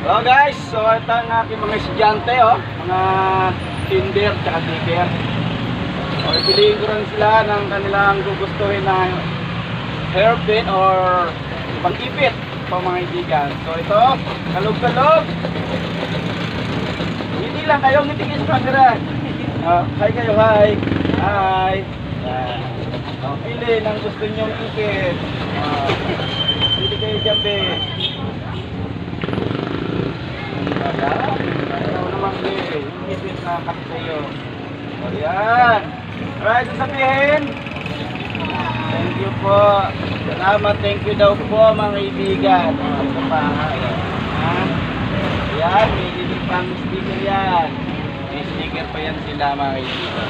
So guys, so ito ang aking mga estudyante, mga Tinder tsaka digger. So ipiliin ko rin sila ng kanilang gugustuhin na hairpin or pang-ipit pa mga kaibigan. So ito, kalog-kalog. Hindi lang kayo, ngitigin sa camera. Hi kayo, hi. Hi. Yan. Pili ng gusto nyong ipit. Pili kayo dyan, be. Ayaw naman, be. Yung ipit na kasi sa'yo. So yan. Alright, sasabihin. Thank you po. Salamat, thank you daw po mga kaibigan. Ito pa, yan, may lilig pang sticker yan. May sticker pa yan sila mga kaibigan.